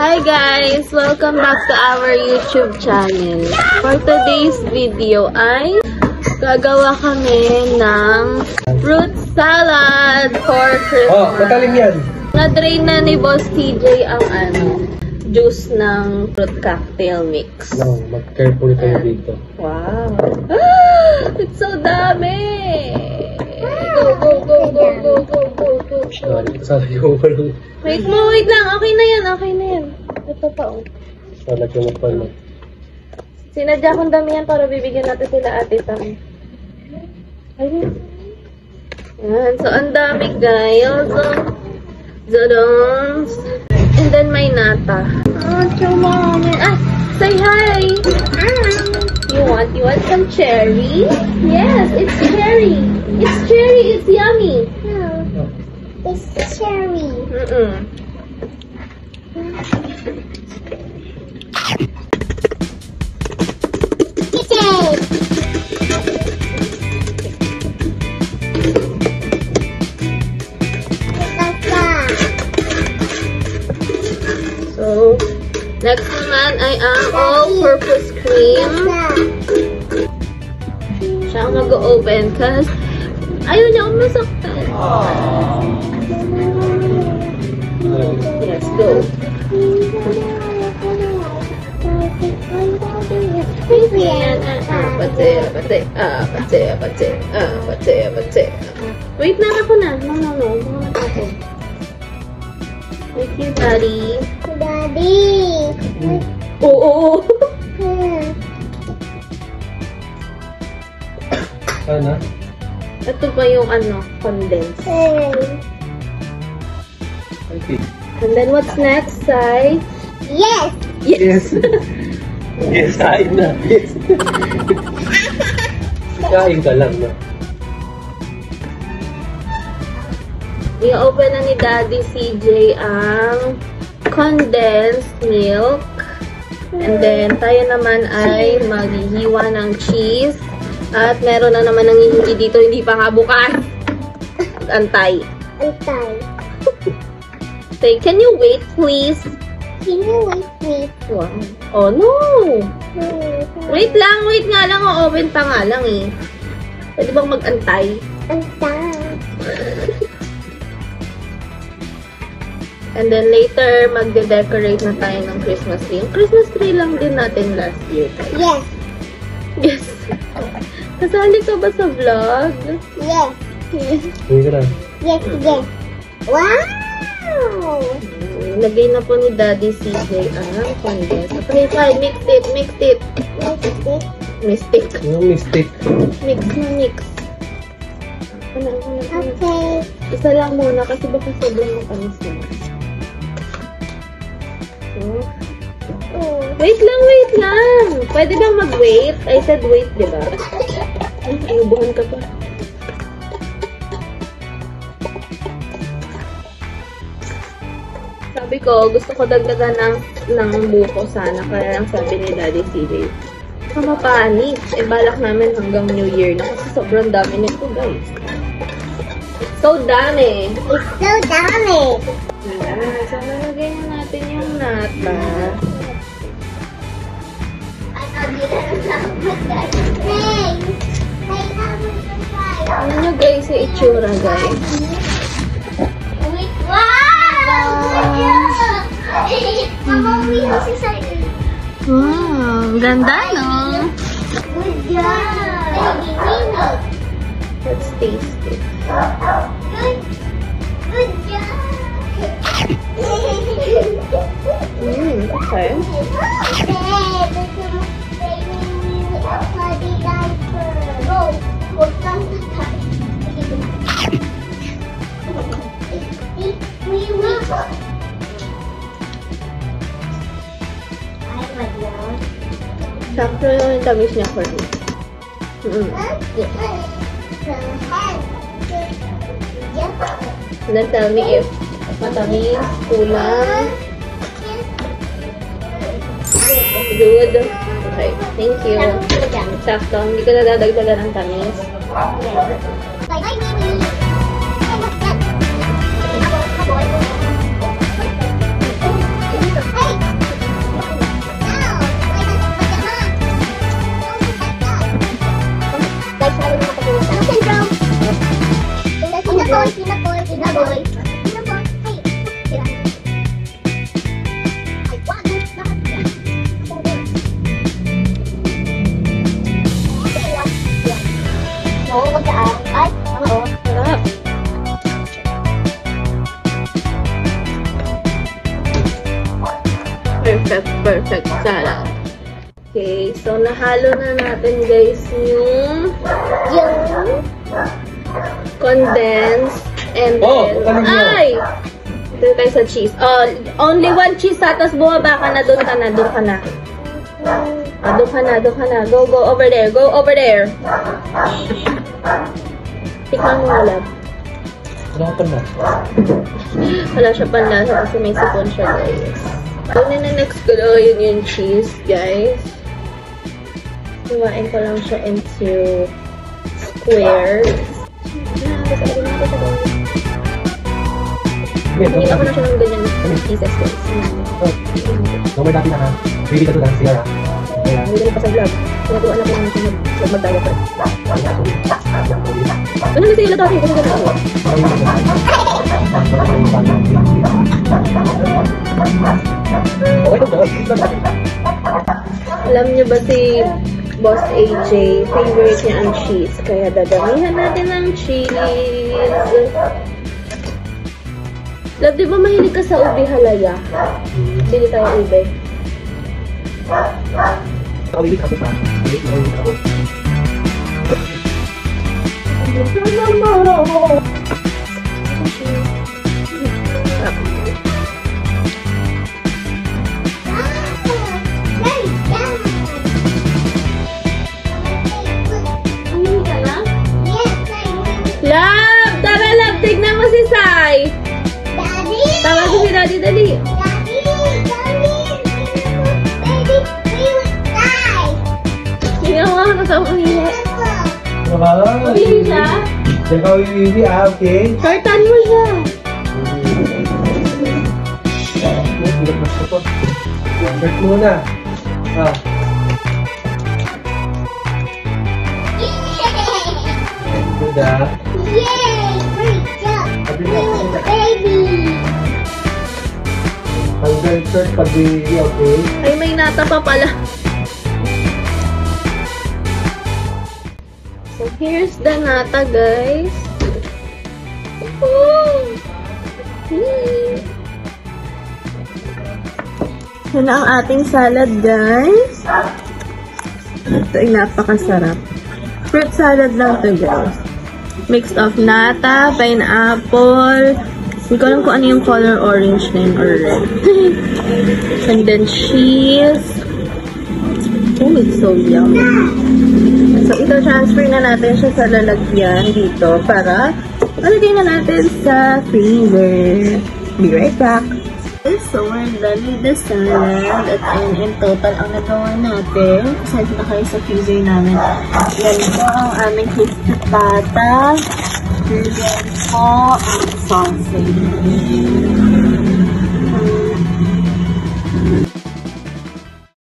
Hi guys! Welcome back to our YouTube channel. For today's video ay gagawa kami ng fruit salad for Christmas. Oh, matalim yan. Na-drain na ni Boss TJ ang juice ng fruit cocktail mix. No, mag-careful kayo dito. Wow! Ah, it's so dami! Go, go, go, go, go, go, go, go. Sorry yung walang... Wait lang. Okay na yan, okay na yan. Ito pa, oh. Sana yung pala. Sinadya kong dami yan para bibigyan natin sila ate Tam. Ayun. Yan. So, ang dami, guys. Zodons. And then, may nata. Oh, chumami. Ah, say hi. You want some cherry? Yes, it's cherry. It's cherry. It's yummy. It's cherry. So, next naman ay ang all-purpose cream. Siya ang mag-open kasi ayaw niya akong masaktan. Yes, go. Wait na ako na. No. Thank you, Daddy. Daddy. Oo. Sana? Ito pa yung condensed. Okay. And then what's next, Sai? Yes. Yes. Yes, kain na. Yes. Kain ka lang na. I-open na ni Daddy CJ ang condensed milk. And then, tayo naman ay maghihiwa ng cheese. At meron na naman ng hindi dito, hindi pa nga bukas. Antay. Say, can you wait, please? Can you wait, please? Wow. Oh, no! Wait nga lang. O-open pa nga lang eh. Pwede bang mag-antay? Antay. And then later, magde-decorate na tayo ng Christmas tree. Yung Christmas tree lang din natin last year. Yes. Yes. Kasali ka ba sa vlog? Yes. Hindi ka lang. Yes. Wow! Lagay na po ni Daddy CJ ang condensed. Okay, fine. Mix it. Mistake. Anong mistake? Mix na mix. Okay. Isa lang muna kasi baka sobrang matamis na. Wait lang. Pwede bang mag-wait? I said wait, di ba? Inubuhan ka pa. Sabi ko, gusto ko dagdagan ng buko sana. Kaya lang sabi ni Daddy CJ, mapanis. Balak namin hanggang New Year na kasi sobrang dami nito, guys. So dami. It's so dami. Ayan. So, nalagay na natin yung nata. Ano nyo guys yung itsura, guys? Wow, ganda, no? Good job. Let's taste it. Good job. Okay. Sakto yung tamis niya for me. And then tell me if matamis, kulang. Good. Okay, thank you. Sakto, hindi ko na dadagdagan ng tamis. Hey! perfect salad. Okay, so nahalo na natin guys yung condensed and then, ay! Dito tayo sa cheese. Oh, only one cheese ha, tapos bumaba ka na, doon ka na. Doon ka na. Go over there. Tikman mo ulit. Wala pa na. Wala siya panlasa kasi may sipon siya, guys. So, next ko daw yun yung cheese, guys. Iwain ko lang siya into squares. Hindi ako na siya ng ganyan pieces, guys. Nomor dati na ha. Ready ka to lang siya ha. Hindi pa sa vlog. Pinatuan na ko naman siya mag-diet. Ano na sila dati? Kasi ganun ako. Alam niyo ba si Boss AJ, favorite niya ang cheese. Kaya dadamihan natin ng cheese. Love, di ba mahilig ka sa ube halaya? Bili tayo ube. Kawilit ako pa. Love! Tara, love! Tignan mo si Sai! Tawag ko si Daddy, dali! Tingnan mo ako sa umihi. Umihi siya? Diyan ka umihi okay? Kartan mo siya! Start muna. Good ah. Yay! Great job! Baby! Hanggang start pag-baby, okay? Ay, may nata pa pala. So, here's the nata, guys. Yan ang ating salad, guys. Ito ay napakasarap. Fruit salad lang to, guys. Mix of nata, pineapple. Hindi ko alam kung ano yung color orange na yun or red. And then cheese. Oh, it's so yummy. So, ito transfer na natin siya sa lalagyan dito para lalagay na natin sa freezer. Be right back. So, we're done with the salad at in total ang nagawa natin. Kasali na kayo sa freezer namin. Ganito ang aming crispy pata. Then po ang sausage.